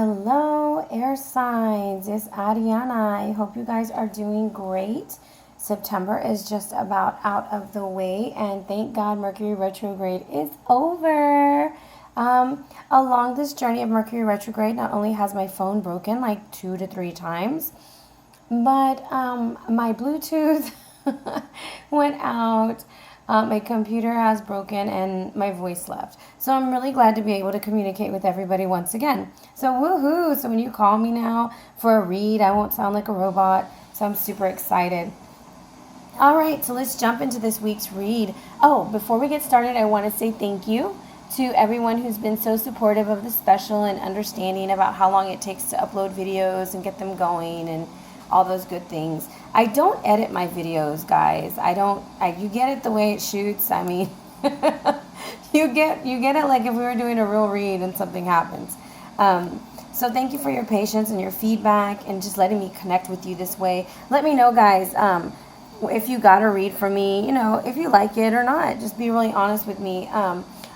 Hello, air signs. It's Arhinna. I hope you guys are doing great. September is just about out of the way, and thank God Mercury retrograde is over. Along this journey of Mercury retrograde, not only has my phone broken like 2 to 3 times, but my Bluetooth went out. My computer has broken and my voice left. So I'm really glad to be able to communicate with everybody once again. So woohoo! So when you call me now for a read, I won't sound like a robot. So I'm super excited. All right, so let's jump into this week's read. Oh, before we get started, I want to say thank you to everyone who's been so supportive of the special and understanding about how long it takes to upload videos and get them going and all those good things. I don't edit my videos, guys. You get it the way it shoots. I mean, you get it like if we were doing a real read and something happens. So thank you for your patience and your feedback and just letting me connect with you this way. Let me know, guys, if you got a read from me, if you like it or not. Just be really honest with me.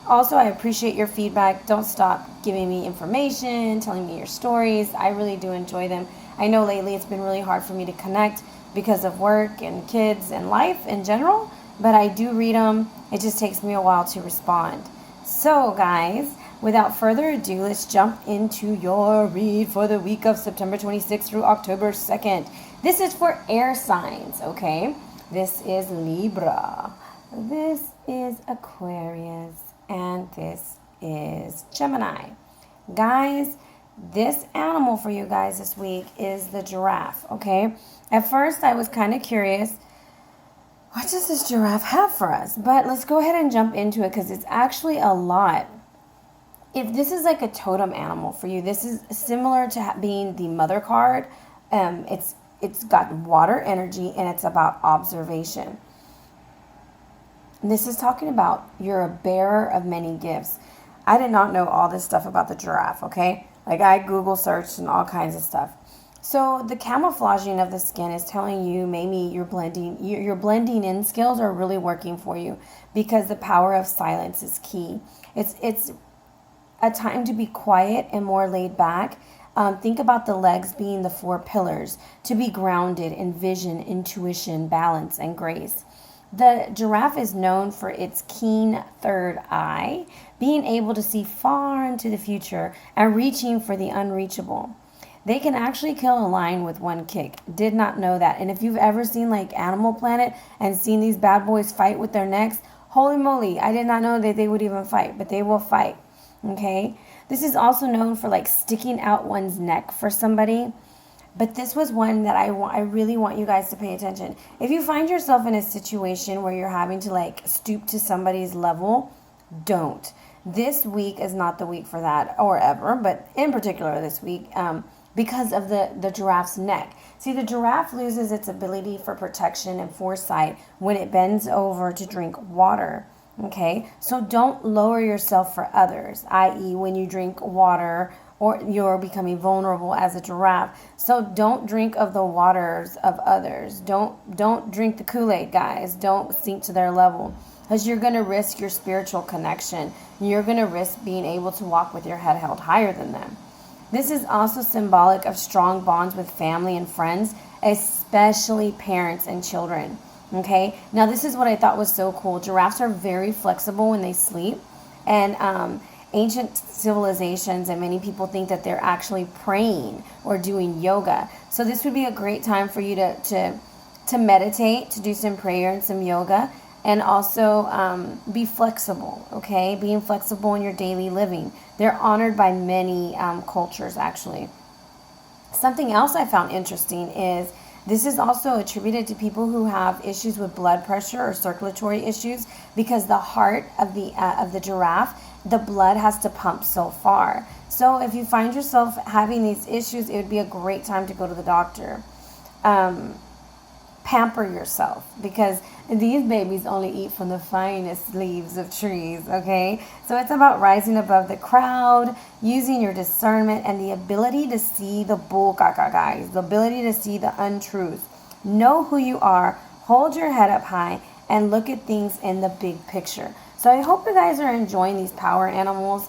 Also, I appreciate your feedback. Don't stop giving me information, telling me your stories. I really do enjoy them. I know lately it's been really hard for me to connect because of work and kids and life in general, but I do read them. It just takes me a while to respond. So guys, without further ado, let's jump into your read for the week of September 26th through October 2nd. This is for air signs, okay? This is Libra. This is Aquarius. And this is Gemini. Guys, this animal for you guys this week is the giraffe, okay? At first, I was kind of curious, what does this giraffe have for us? But let's go ahead and jump into it because it's actually a lot. If this is like a totem animal for you, this is similar to being the mother card. It's got water energy and it's about observation. This is talking about you're a bearer of many gifts. I did not know all this stuff about the giraffe, okay? Like I Google searched and all kinds of stuff. So the camouflaging of the skin is telling you maybe your blending in skills are really working for you because the power of silence is key. It's a time to be quiet and more laid back. Think about the legs being the 4 pillars, to be grounded in vision, intuition, balance, and grace. The giraffe is known for its keen third eye, being able to see far into the future and reaching for the unreachable. They can actually kill a lion with one kick. Did not know that. And if you've ever seen like Animal Planet and seen these bad boys fight with their necks, holy moly, I did not know that they would even fight, but they will fight. Okay? This is also known for like sticking out one's neck for somebody. But this was one that I really want you guys to pay attention. If you find yourself in a situation where you're having to like stoop to somebody's level, don't. This week is not the week for that, or ever, but in particular this week, because of the giraffe's neck. See, the giraffe loses its ability for protection and foresight when it bends over to drink water. Okay, so don't lower yourself for others, i.e. when you drink water or you're becoming vulnerable as a giraffe. So don't drink of the waters of others. Don't drink the Kool-Aid, guys. Don't sink to their level because you're going to risk your spiritual connection. You're going to risk being able to walk with your head held higher than them. This is also symbolic of strong bonds with family and friends, especially parents and children. Okay, now this is what I thought was so cool. Giraffes are very flexible when they sleep, and ancient civilizations and many people think that they're actually praying or doing yoga. So this would be a great time for you to meditate, to do some prayer and some yoga, and also be flexible, okay? Being flexible in your daily living. They're honored by many cultures, actually. Something else I found interesting is this is also attributed to people who have issues with blood pressure or circulatory issues because the heart of the giraffe, the blood has to pump so far. So if you find yourself having these issues, it would be a great time to go to the doctor. Pamper yourself because these babies only eat from the finest leaves of trees, okay? So it's about rising above the crowd, using your discernment and the ability to see the bullcaca, guys, the ability to see the untruth. Know who you are, hold your head up high, and look at things in the big picture. So I hope you guys are enjoying these power animals.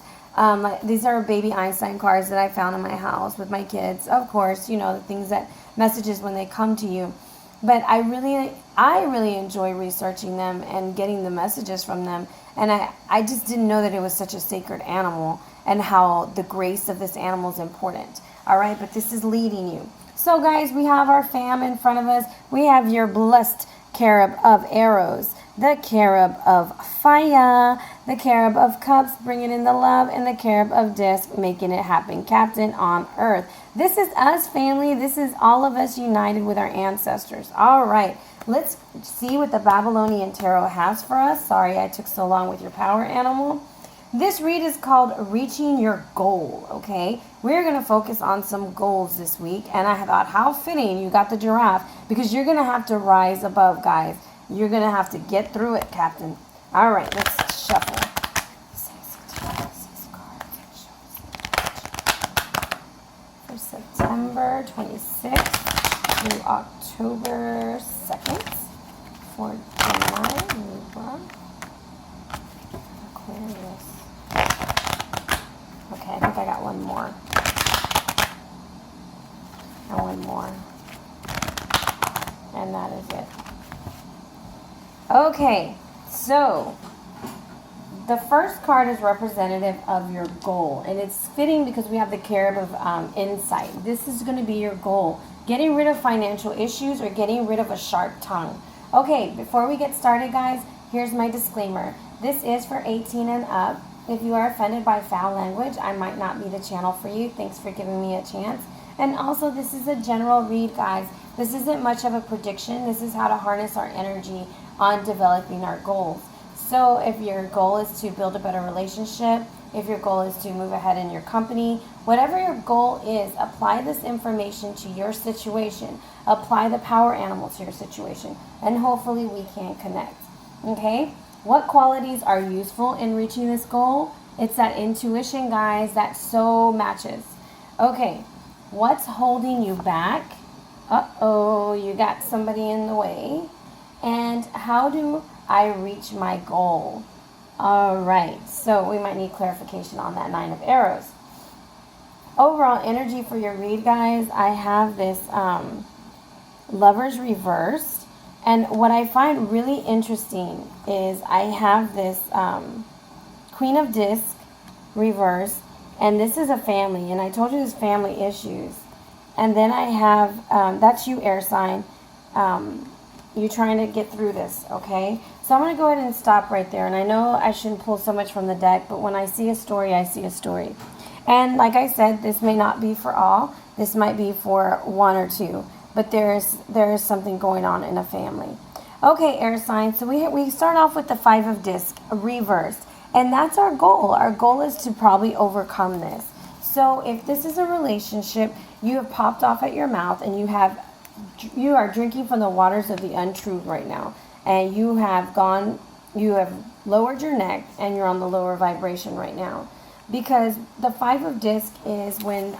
These are baby Einstein cards that I found in my house with my kids. Of course, you know, the things that messages when they come to you. But I really enjoy researching them and getting the messages from them. And I just didn't know that it was such a sacred animal and how the grace of this animal is important. All right, but this is leading you. So guys, we have our fam in front of us. We have your blessed carob of arrows, the carob of fire, the carob of cups, bringing in the love, and the carob of disc, making it happen, captain on earth. This is us, family. This is all of us united with our ancestors. All right, let's see what the Babylonian tarot has for us. Sorry I took so long with your power animal. This read is called Reaching Your Goal, okay? We're going to focus on some goals this week, and I thought how fitting you got the giraffe, because you're going to have to rise above, guys. You're going to have to get through it, Captain. All right, let's shuffle. For September 26th through October 2nd for Gemini, Libra, Aquarius. Okay, I think I got one more. And one more. And that is it. Okay, so the first card is representative of your goal, and it's fitting because we have the carob of insight. This is going to be your goal, getting rid of financial issues or getting rid of a sharp tongue. Okay, before we get started, guys, here's my disclaimer. This is for 18 and up. If you are offended by foul language, I might not be the channel for you. Thanks for giving me a chance. And also, this is a general read, guys. This isn't much of a prediction. This is how to harness our energy on developing our goals. So if your goal is to build a better relationship, if your goal is to move ahead in your company, whatever your goal is, apply this information to your situation. Apply the power animal to your situation, and hopefully we can connect. Okay? What qualities are useful in reaching this goal? It's that intuition, guys, that so matches. Okay, what's holding you back? Uh-oh, you got somebody in the way. And how do I reach my goal? All right, so we might need clarification on that 9 of arrows. Overall energy for your read, guys, I have this Lovers reversed. And what I find really interesting is I have this Queen of Disc reversed. And this is a family. And I told you there's family issues. And then I have, that's you, air sign. You're trying to get through this, okay? So I'm going to go ahead and stop right there. And I know I shouldn't pull so much from the deck, but when I see a story, I see a story. And like I said, this may not be for all. This might be for one or two. But there is something going on in a family. Okay, air sign. So we start off with the 5 of disc, reversed. And that's our goal. Our goal is to probably overcome this. So if this is a relationship, you have popped off at your mouth and you are drinking from the waters of the untruth right now. And you have lowered your neck and you're on the lower vibration right now. Because the 5 of disc is when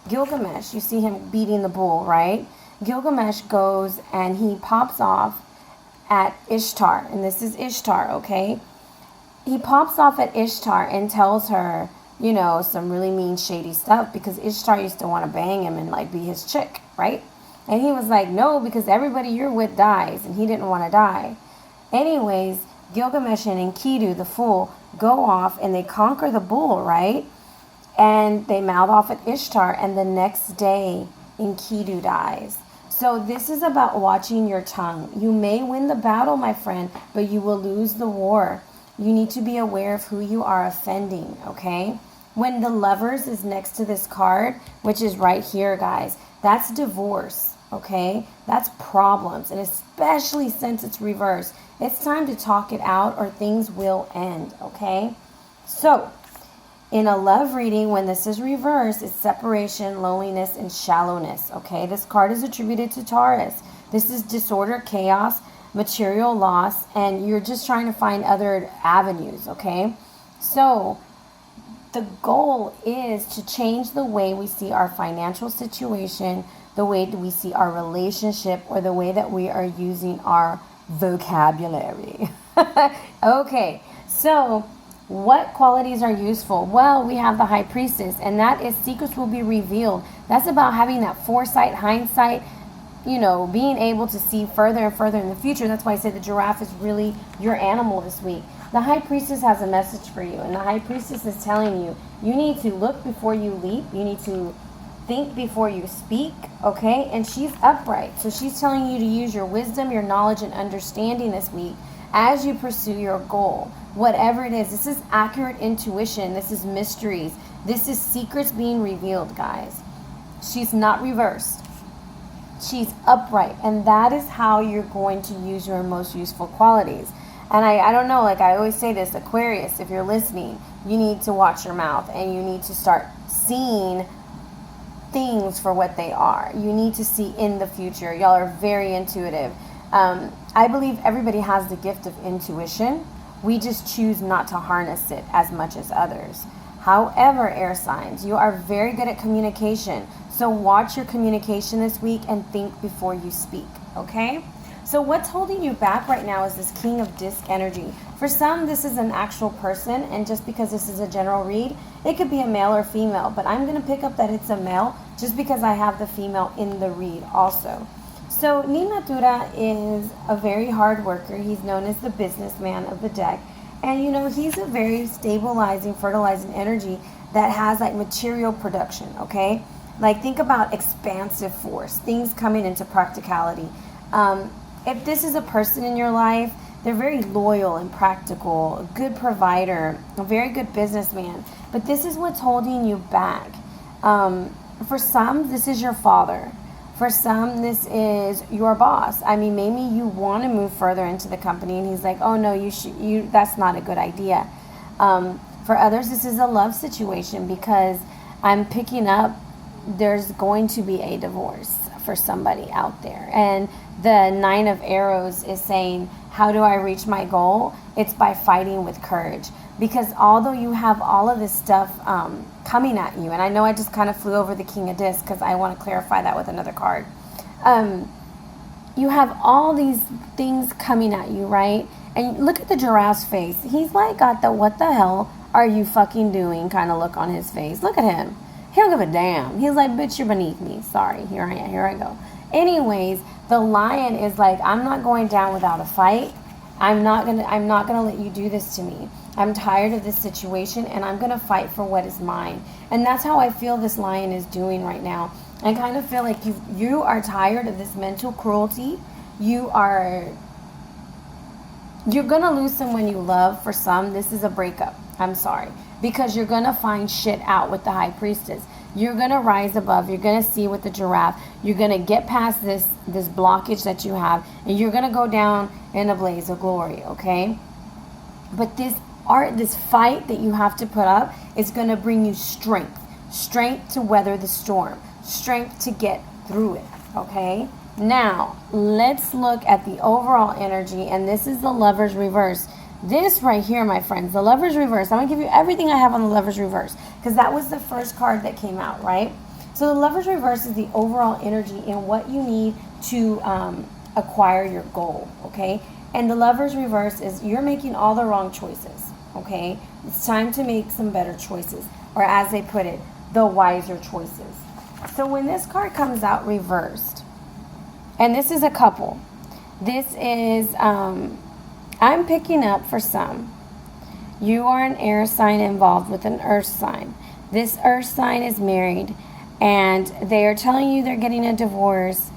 Gilgamesh, you see him beating the bull, right? Gilgamesh goes and he pops off at Ishtar. And this is Ishtar, okay? He pops off at Ishtar and tells her, you know, some really mean, shady stuff because Ishtar used to want to bang him and like be his chick, right? And he was like, no, because everybody you're with dies. And he didn't want to die. Anyways, Gilgamesh and Enkidu, the fool, go off and they conquer the bull, right? And they mouth off at Ishtar. And the next day, Enkidu dies. So this is about watching your tongue. You may win the battle, my friend, but you will lose the war. You need to be aware of who you are offending, okay? When the Lovers is next to this card, which is right here, guys, that's divorce, okay? That's problems, and especially since it's reversed. It's time to talk it out or things will end, okay? So, in a love reading, when this is reversed, it's separation, loneliness, and shallowness, okay? This card is attributed to Taurus. This is disorder, chaos, material loss, and you're just trying to find other avenues, okay? So, the goal is to change the way we see our financial situation, the way that we see our relationship, or the way that we are using our vocabulary. Okay, so What qualities are useful? Well, we have the high priestess, and that is secrets will be revealed. That's about having that foresight, hindsight, being able to see further and further in the future. That's why I say the giraffe is really your animal this week. The high priestess has a message for you, and the high priestess is telling you, you need to look before you leap. You need to think before you speak, okay? And she's upright. So she's telling you to use your wisdom, your knowledge, and understanding this week as you pursue your goal. Whatever it is, this is accurate intuition. This is mysteries. This is secrets being revealed, guys. She's not reversed. She's upright. And that is how you're going to use your most useful qualities. And I don't know, like I always say this, Aquarius, if you're listening, you need to watch your mouth and you need to start seeing things for what they are. You need to see in the future. Y'all are very intuitive. I believe everybody has the gift of intuition. We just choose not to harness it as much as others. However, air signs, you are very good at communication. So watch your communication this week and think before you speak, okay? So what's holding you back right now is this King of Disc energy. For some, this is an actual person, and just because this is a general read, it could be a male or female, but I'm going to pick up that it's a male just because I have the female in the read also. So Ninatura is a very hard worker. He's known as the businessman of the deck. And he's a very stabilizing, fertilizing energy that has like material production, okay? Like think about expansive force, things coming into practicality. If this is a person in your life, they're very loyal and practical, a good provider, a very good businessman. But this is what's holding you back. For some, this is your father. For some, this is your boss. I mean, maybe you want to move further into the company, and he's like, "Oh no, that's not a good idea." For others, this is a love situation because I'm picking up there's going to be a divorce for somebody out there, and the 9 of Arrows is saying, how do I reach my goal? It's by fighting with courage. Because although you have all of this stuff coming at you, and I know I just kind of flew over the King of Discs because I want to clarify that with another card. You have all these things coming at you, right? And look at the giraffe's face. He's like got the what the hell are you fucking doing kind of look on his face. Look at him. He don't give a damn. He's like, bitch, you're beneath me. Sorry, here I go. Anyways, the lion is like, I'm not going down without a fight. I'm not gonna let you do this to me. I'm tired of this situation and I'm gonna fight for what is mine. And that's how I feel this lion is doing right now. I kind of feel like you are tired of this mental cruelty. You're gonna lose someone you love. For some, this is a breakup. I'm sorry. Because you're gonna find shit out with the high priestess. You're gonna rise above. You're gonna see with the giraffe. You're gonna get past this blockage that you have, and you're gonna go down in a blaze of glory. Okay, but this fight that you have to put up is gonna bring you strength to weather the storm, strength to get through it. Okay. Now let's look at the overall energy, and this is the Lover's reverse. This right here, my friends, the Lover's reverse. I'm going to give you everything I have on the Lover's reverse because that was the first card that came out, right? So the Lover's reverse is the overall energy in what you need to acquire your goal, okay? And the Lover's reverse is you're making all the wrong choices, okay? It's time to make some better choices, or as they put it, the wiser choices. So when this card comes out reversed, and this is a couple, this is... I'm picking up for some. You are an air sign involved with an earth sign. This earth sign is married and they are telling you they're getting a divorce,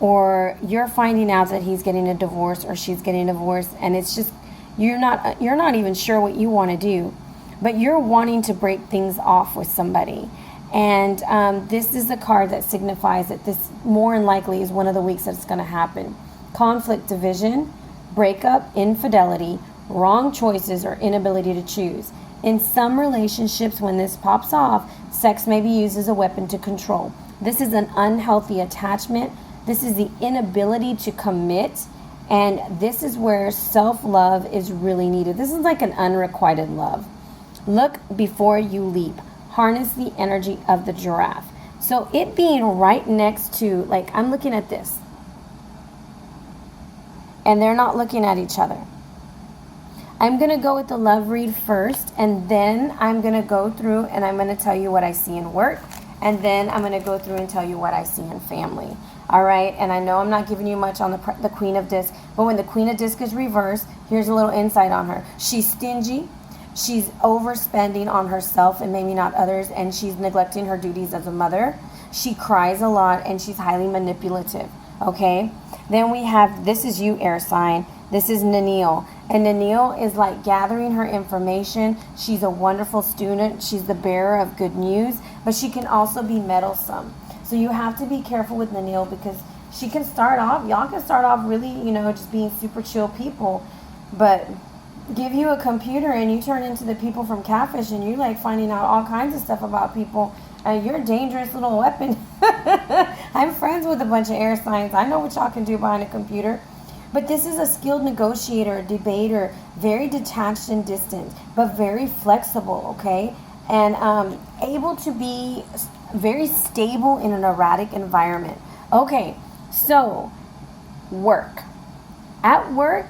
or you're finding out that he's getting a divorce or she's getting a divorce, and it's just you're not even sure what you want to do, but you're wanting to break things off with somebody. And this is a card that signifies that this more than likely is one of the weeks that it's going to happen. Conflict, division, breakup, infidelity, wrong choices, or inability to choose. In some relationships, when this pops off, sex may be used as a weapon to control. This is an unhealthy attachment. This is the inability to commit, and this is where self-love is really needed. This is like an unrequited love. Look before you leap. Harness the energy of the giraffe. So it being right next to, like, I'm looking at this, and they're not looking at each other. I'm going to go with the love read first, and then I'm going to go through and I'm going to tell you what I see in work, and then I'm going to go through and tell you what I see in family. All right, and I know I'm not giving you much on the Queen of Discs, but when the Queen of Discs is reversed, here's a little insight on her. She's stingy, she's overspending on herself and maybe not others, and she's neglecting her duties as a mother. She cries a lot, and she's highly manipulative, okay? Then we have, this is you, air sign. This is Nanil. And Nanil is like gathering her information. She's a wonderful student. She's the bearer of good news, but she can also be meddlesome. So you have to be careful with Nanil, because she can start off, y'all can start off really, just being super chill people, but give you a computer and you turn into the people from Catfish, and you like finding out all kinds of stuff about people. You're a dangerous little weapon. I'm friends with a bunch of air signs. I know what y'all can do behind a computer. But this is a skilled negotiator, debater, very detached and distant, but very flexible, okay? And able to be very stable in an erratic environment. Okay, so work. At work,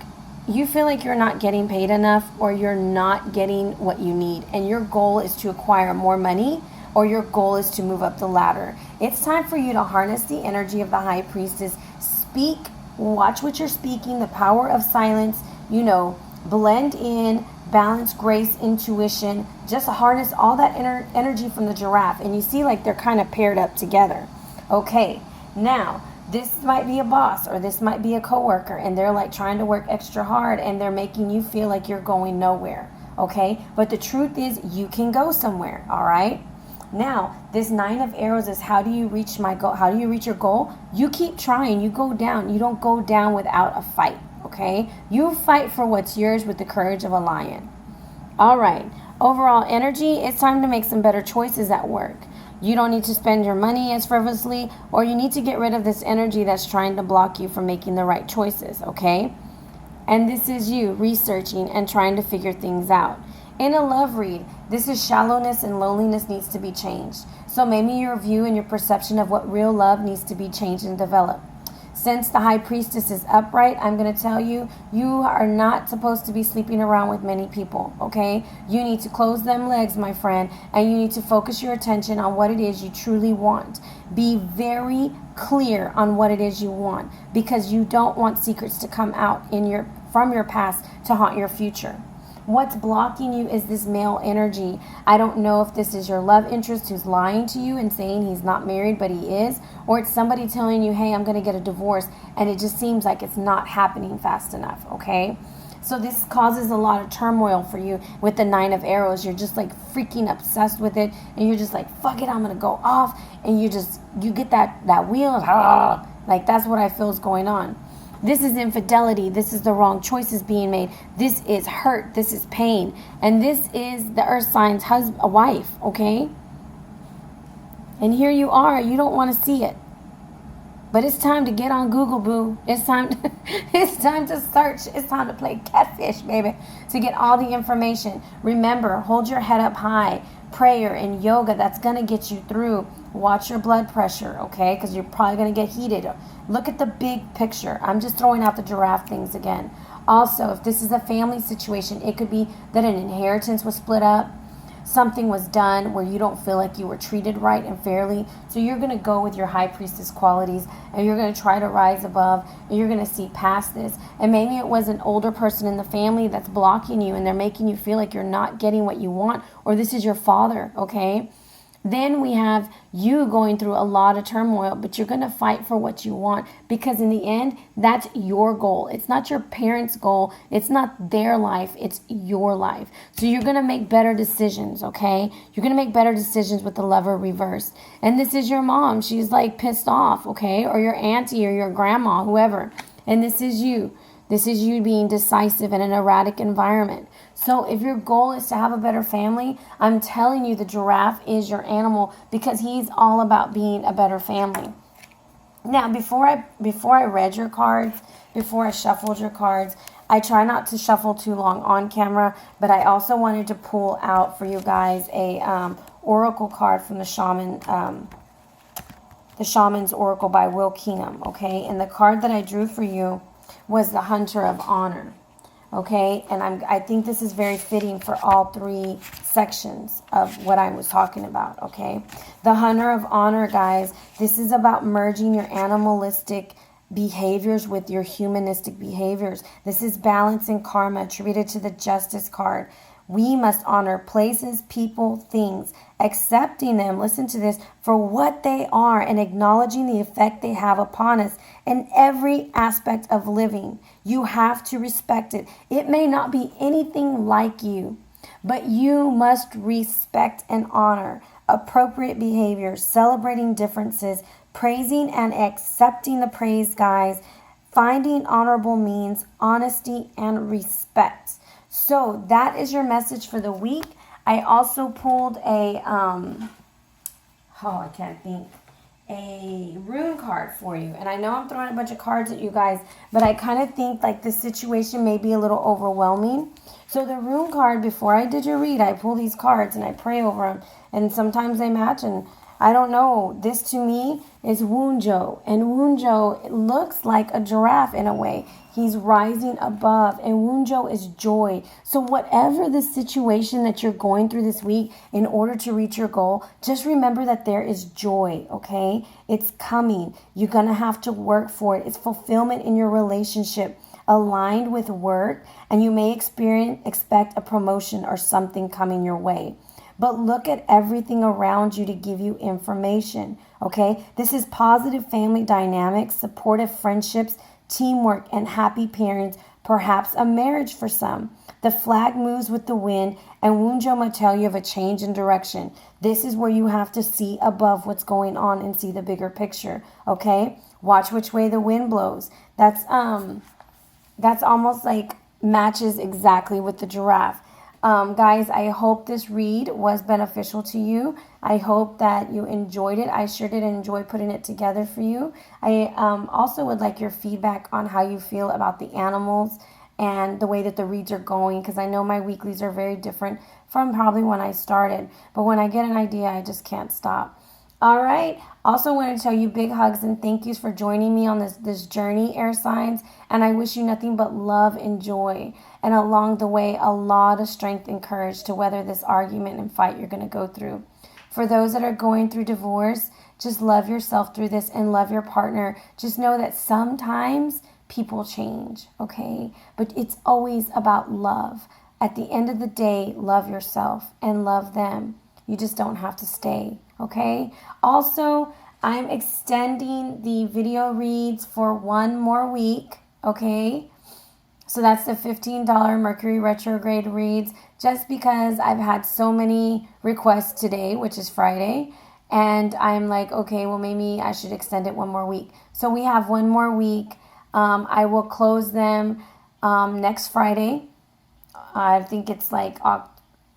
you feel like you're not getting paid enough, or you're not getting what you need, and your goal is to acquire more money, or your goal is to move up the ladder. It's time for you to harness the energy of the High Priestess. Speak, watch what you're speaking, the power of silence, blend in, balance, grace, intuition. Just harness all that energy from the giraffe, and you see like they're kind of paired up together. Okay, now this might be a boss, or this might be a coworker, and they're like trying to work extra hard, and they're making you feel like you're going nowhere. Okay, but the truth is you can go somewhere. All right. Now, this 9 of arrows is, how do you reach my goal? How do you reach your goal? You keep trying. You go down. You don't go down without a fight, okay? You fight for what's yours with the courage of a lion. All right. Overall energy, it's time to make some better choices at work. You don't need to spend your money as frivolously, or you need to get rid of this energy that's trying to block you from making the right choices, okay? And this is you researching and trying to figure things out. In a love read, this is shallowness and loneliness needs to be changed. So maybe your view and your perception of what real love needs to be changed and developed. Since the High Priestess is upright, I'm going to tell you, you are not supposed to be sleeping around with many people, okay? You need to close them legs, my friend, and you need to focus your attention on what it is you truly want. Be very clear on what it is you want, because you don't want secrets to come out from your past to haunt your future. What's blocking you is this male energy. I don't know if this is your love interest who's lying to you and saying he's not married, but he is. Or it's somebody telling you, hey, I'm going to get a divorce. And it just seems like it's not happening fast enough, okay? So this causes a lot of turmoil for you with the 9 of arrows. You're just like freaking obsessed with it. And you're just like, fuck it, I'm going to go off. And you get that wheel. Like that's what I feel is going on. This is infidelity. This is the wrong choices being made. This is hurt. This is pain. And this is the earth sign's wife, okay? And here you are. You don't want to see it. But it's time to get on Google, boo. It's time to search. It's time to play Catfish, baby, to get all the information. Remember, hold your head up high. Prayer and yoga, that's going to get you through. Watch your blood pressure, okay? Because you're probably going to get heated. Look at the big picture. I'm just throwing out the giraffe things again. Also, if this is a family situation, it could be that an inheritance was split up. Something was done where you don't feel like you were treated right and fairly. So you're going to go with your High Priestess qualities, and you're going to try to rise above, and you're going to see past this. And maybe it was an older person in the family that's blocking you, and they're making you feel like you're not getting what you want, or this is your father, okay? Then we have you going through a lot of turmoil, but you're going to fight for what you want, because in the end, that's your goal. It's not your parents' goal. It's not their life. It's your life. So you're going to make better decisions, okay? You're going to make better decisions with the Lover reversed. And this is your mom. She's like pissed off, okay? Or your auntie or your grandma, whoever. And this is you. This is you being decisive in an erratic environment. So if your goal is to have a better family, I'm telling you the giraffe is your animal, because he's all about being a better family. Now, before I read your cards, before I shuffled your cards, I try not to shuffle too long on camera, but I also wanted to pull out for you guys a oracle card from the Shaman's Oracle by Will Kinghan, okay? And the card that I drew for you was the Hunter of Honor. okay? And I think this is very fitting for all three sections of what I was talking about, okay? The Hunter of Honor, guys, this is about merging your animalistic behaviors with your humanistic behaviors. This is balance and karma attributed to the Justice card. We must honor places, people, things, accepting them, listen to this, for what they are and acknowledging the effect they have upon us in every aspect of living. You have to respect it. It may not be anything like you, but you must respect and honor appropriate behaviors, celebrating differences, praising and accepting the praise, guys, finding honorable means, honesty, and respect. So that is your message for the week. I also pulled a rune card for you. And I know I'm throwing a bunch of cards at you guys, but I kind of think like this situation may be a little overwhelming. So the rune card, before I did your read, I pull these cards and I pray over them. And sometimes they match, and I don't know. This to me is Wunjo. And Wunjo looks like a giraffe in a way. He's rising above. And Wunjo is joy. So whatever the situation that you're going through this week, in order to reach your goal, just remember that there is joy, okay? It's coming. You're going to have to work for it. It's fulfillment in your relationship, aligned with work. And you may expect a promotion or something coming your way. But look at everything around you to give you information, okay? This is positive family dynamics, supportive friendships, teamwork, and happy parents, perhaps a marriage for some. The flag moves with the wind, and Wunjo might tell you of a change in direction. This is where you have to see above what's going on and see the bigger picture, okay? Watch which way the wind blows. That's almost like matches exactly with the giraffe. Guys, I hope this read was beneficial to you. I hope that you enjoyed it. I sure did enjoy putting it together for you. I also would like your feedback on how you feel about the animals and the way that the reads are going, because I know my weeklies are very different from probably when I started. But when I get an idea, I just can't stop. All right. Also want to tell you big hugs and thank yous for joining me on this journey, air signs. And I wish you nothing but love and joy. And along the way, a lot of strength and courage to weather this argument and fight you're going to go through. For those that are going through divorce, just love yourself through this and love your partner. Just know that sometimes people change, okay? But it's always about love. At the end of the day, love yourself and love them. You just don't have to stay, okay? Also, I'm extending the video reads for one more week, okay? So that's the $15 Mercury Retrograde reads, just because I've had so many requests today, which is Friday, and I'm like, okay, well, maybe I should extend it one more week. So we have one more week. I will close them next Friday. I think it's like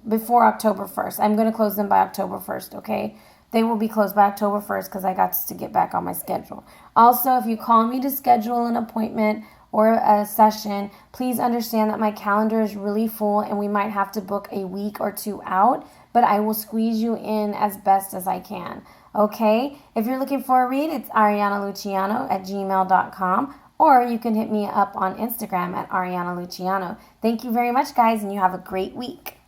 before October 1st. I'm going to close them by October 1st, okay? They will be closed by October 1st because I got to get back on my schedule. Also, if you call me to schedule an appointment or a session, please understand that my calendar is really full and we might have to book a week or two out, but I will squeeze you in as best as I can, okay? If you're looking for a read, it's arianaluciano@gmail.com, or you can hit me up on Instagram at Ariana Luciano. Thank you very much, guys, and you have a great week.